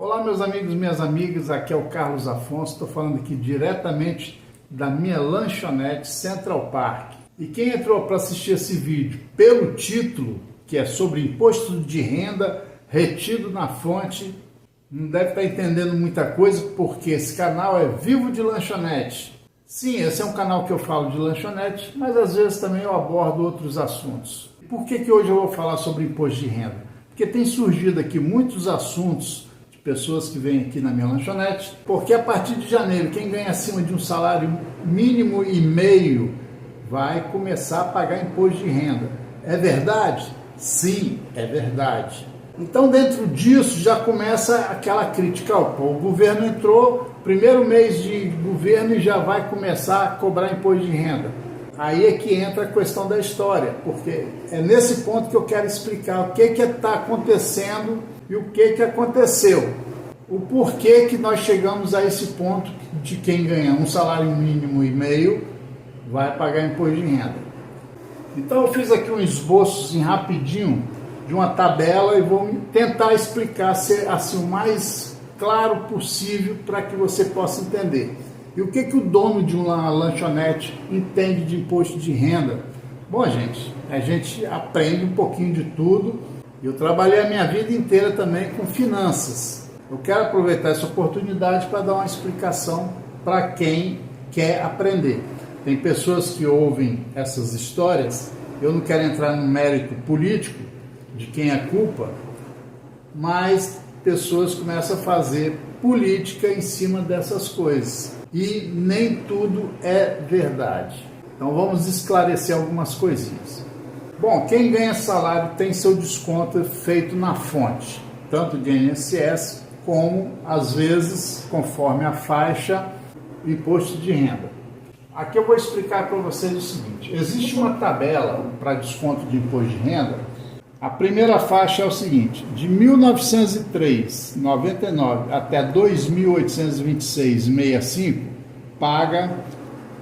Olá meus amigos e minhas amigas, aqui é o Carlos Afonso, estou falando aqui diretamente da minha lanchonete Central Park. E quem entrou para assistir esse vídeo pelo título, que é sobre imposto de renda retido na fonte, não deve estar entendendo muita coisa, porque esse canal é Vivo de Lanchonete. Sim, esse é um canal que eu falo de lanchonete, mas às vezes também eu abordo outros assuntos. Por que hoje eu vou falar sobre imposto de renda? Porque tem surgido aqui muitos assuntos de pessoas que vêm aqui na minha lanchonete, porque a partir de janeiro, quem ganha acima de um salário mínimo e meio vai começar a pagar imposto de renda. É verdade? Sim, é verdade. Então, dentro disso, já começa aquela crítica. O governo entrou, primeiro mês de governo, e já vai começar a cobrar imposto de renda. Aí é que entra a questão da história, porque é nesse ponto que eu quero explicar o que está acontecendo e o que aconteceu. O porquê que nós chegamos a esse ponto de quem ganha um salário mínimo e meio vai pagar imposto de renda. Então, eu fiz aqui um esboço rapidinho de uma tabela e vou tentar explicar assim o mais claro possível para que você possa entender. E o que o dono de uma lanchonete entende de imposto de renda? Bom, gente, a gente aprende um pouquinho de tudo. Eu trabalhei a minha vida inteira também com finanças. Eu quero aproveitar essa oportunidade para dar uma explicação para quem quer aprender. Tem pessoas que ouvem essas histórias, eu não quero entrar no mérito político de quem é culpa, mas pessoas começam a fazer política em cima dessas coisas. E nem tudo é verdade. Então vamos esclarecer algumas coisinhas. Bom, quem ganha salário tem seu desconto feito na fonte, tanto de INSS como, às vezes, conforme a faixa, imposto de renda. Aqui eu vou explicar para vocês o seguinte: existe uma tabela para desconto de imposto de renda. A primeira faixa é o seguinte: de 1903,99 até 2.826,65 paga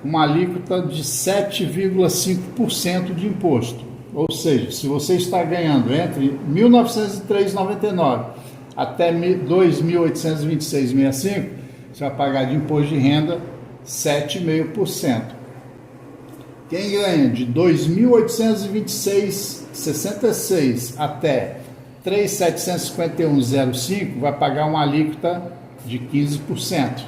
uma alíquota de 7,5% de imposto. Ou seja, se você está ganhando entre 1903,99 até 2.826,65, você vai pagar de imposto de renda 7,5%. Quem ganha de 2.826,66 até 3.751,05 vai pagar uma alíquota de 15%.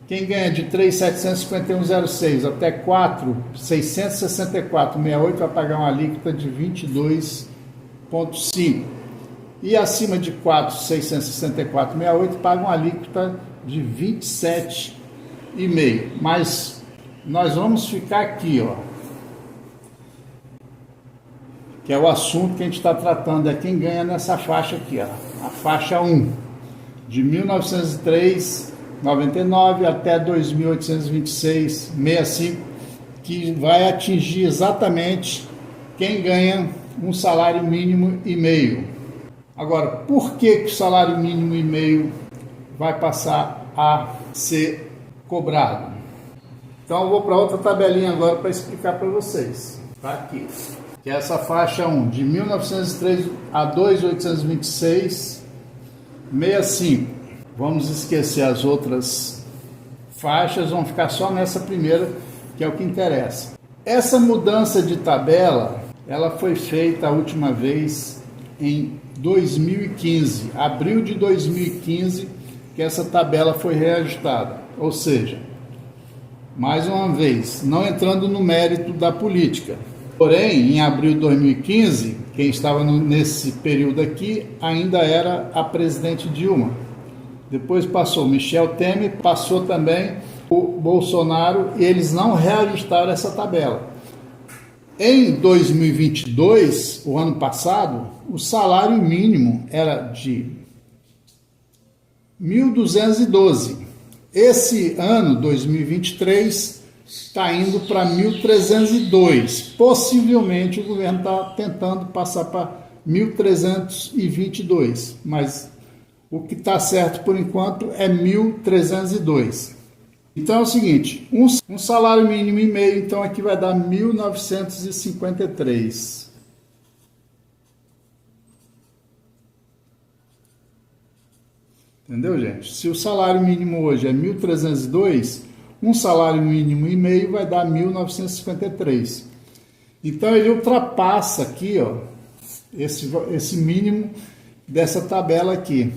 Quem ganha de 3.751,06 até 4.664,68 vai pagar uma alíquota de 22,5%. E acima de 4.664,68 paga uma alíquota de 27,5%. Mas nós vamos ficar aqui, ó, que é o assunto que a gente está tratando, é quem ganha nessa faixa aqui, ó, a faixa 1, de 1903,99 até 2.826,65, que vai atingir exatamente quem ganha um salário mínimo e meio. Agora, por que o salário mínimo e meio vai passar a ser cobrado? Então eu vou para outra tabelinha agora para explicar para vocês. Está aqui, que é essa faixa 1, de 1903 a 2.826,65. Vamos esquecer as outras faixas, vamos ficar só nessa primeira, que é o que interessa. Essa mudança de tabela, ela foi feita a última vez em 2015, abril de 2015, que essa tabela foi reajustada. Ou seja, mais uma vez, não entrando no mérito da política. Porém, em abril de 2015, quem estava nesse período aqui ainda era a presidente Dilma. Depois passou Michel Temer, passou também o Bolsonaro, e eles não reajustaram essa tabela. Em 2022, o ano passado, o salário mínimo era de 1.212. Esse ano, 2023, está indo para 1.302. Possivelmente o governo está tentando passar para 1.322, mas o que está certo por enquanto é 1.302. Então é o seguinte, um salário mínimo e meio, então aqui vai dar 1.953. Entendeu, gente? Se o salário mínimo hoje é 1.302, um salário mínimo e meio vai dar 1.953. Então ele ultrapassa aqui, ó, esse mínimo dessa tabela aqui.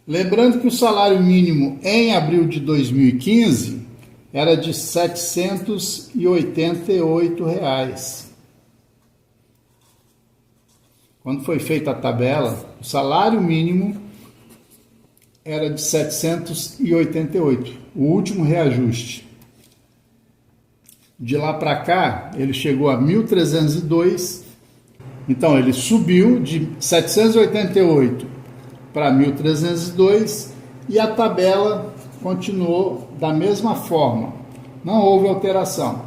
Lembrando que o salário mínimo em abril de 2015 era de R$ 788. Quando foi feita a tabela, o salário mínimo era de 788, o último reajuste. De lá para cá, ele chegou a 1.302, então ele subiu de 788 para 1.302 e a tabela continuou da mesma forma, não houve alteração.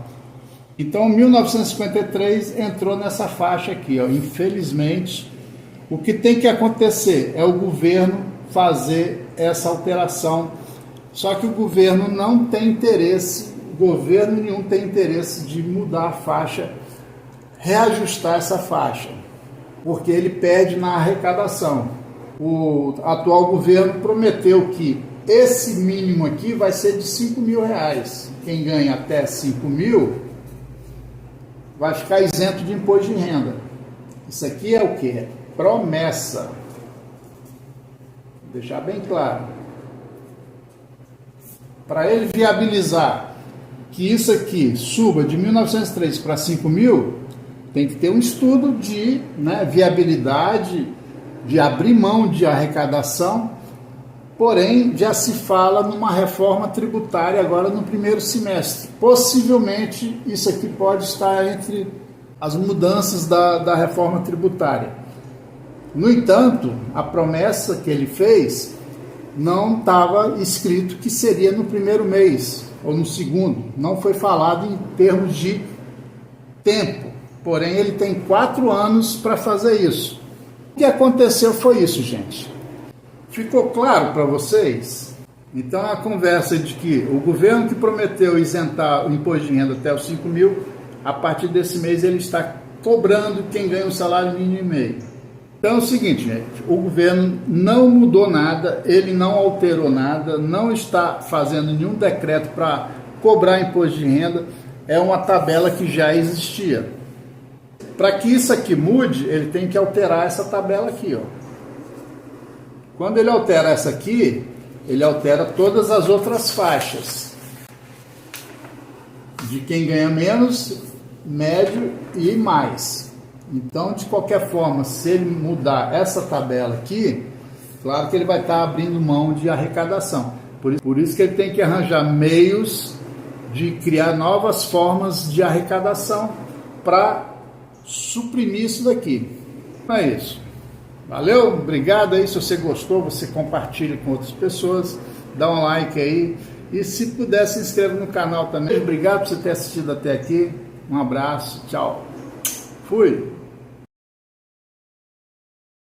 Então 1953 entrou nessa faixa aqui, ó. Infelizmente, o que tem que acontecer é o governo fazer essa alteração, só que o governo não tem interesse, governo nenhum tem interesse de mudar a faixa, reajustar essa faixa, porque ele perde na arrecadação. O atual governo prometeu que esse mínimo aqui vai ser de R$5.000. Quem ganha até 5.000 vai ficar isento de imposto de renda. Isso aqui é o que? É promessa. Vou deixar bem claro. Para ele viabilizar que isso aqui suba de 1.903 para 5.000, tem que ter um estudo de viabilidade, de abrir mão de arrecadação, porém já se fala numa reforma tributária agora no primeiro semestre. Possivelmente isso aqui pode estar entre as mudanças da reforma tributária. No entanto, a promessa que ele fez não estava escrito que seria no primeiro mês ou no segundo, não foi falado em termos de tempo, porém ele tem 4 anos para fazer isso. O que aconteceu foi isso, gente. Ficou claro para vocês? Então a conversa de que o governo que prometeu isentar o imposto de renda até os 5.000, a partir desse mês ele está cobrando quem ganha um salário mínimo e meio. Então é o seguinte, gente, o governo não mudou nada, ele não alterou nada, não está fazendo nenhum decreto para cobrar imposto de renda, é uma tabela que já existia. Para que isso aqui mude, ele tem que alterar essa tabela aqui, ó. Quando ele altera essa aqui, ele altera todas as outras faixas. De quem ganha menos, médio e mais. Então, de qualquer forma, se ele mudar essa tabela aqui, claro que ele vai estar abrindo mão de arrecadação. Por isso que ele tem que arranjar meios de criar novas formas de arrecadação para suprimir isso daqui. É isso. Valeu? Obrigado aí. Se você gostou, você compartilha com outras pessoas, dá um like aí e se puder se inscreva no canal também. Obrigado por você ter assistido até aqui. Um abraço, tchau. Fui!